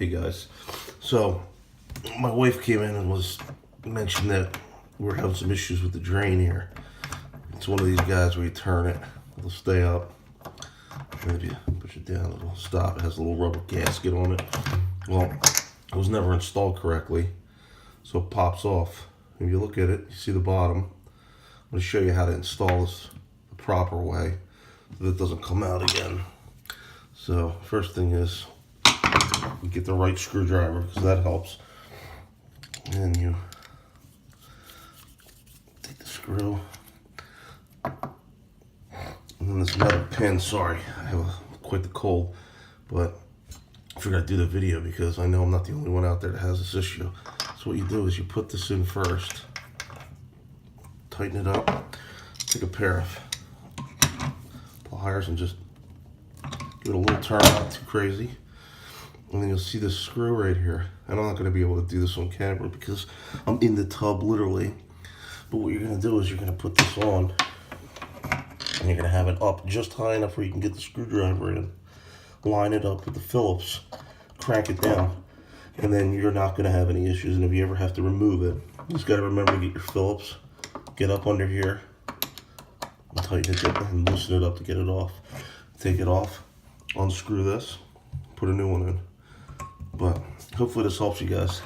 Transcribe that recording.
Hey guys, so my wife came in and mentioned that we're having some issues with the drain here. It's one of these guys where you turn it, it'll stay up, and if you push it down, it'll stop. It has a little rubber gasket on it. Well, it was never installed correctly, so it pops off. If you look at it, you see the bottom. I'm going to show you how to install this the proper way so that it doesn't come out again. So first thing is, you get the right screwdriver because that helps. And you take the screw. And then this metal pin, sorry, I have quite the cold, but I figured I'd do the video because I know I'm not the only one out there that has this issue. So what you do is you put this in first, tighten it up, take a pair of pliers and just give it a little turn, not too crazy. And then you'll see this screw right here. And I'm not going to be able to do this on camera because I'm in the tub literally. But what you're going to do is you're going to put this on. And you're going to have it up just high enough where you can get the screwdriver in. Line it up with the Phillips. Crank it down. And then you're not going to have any issues. And if you ever have to remove it, you just got to remember to get your Phillips. Get up under here. And tighten it up and loosen it up to get it off. Take it off. Unscrew this. Put a new one in. But hopefully this helps you guys.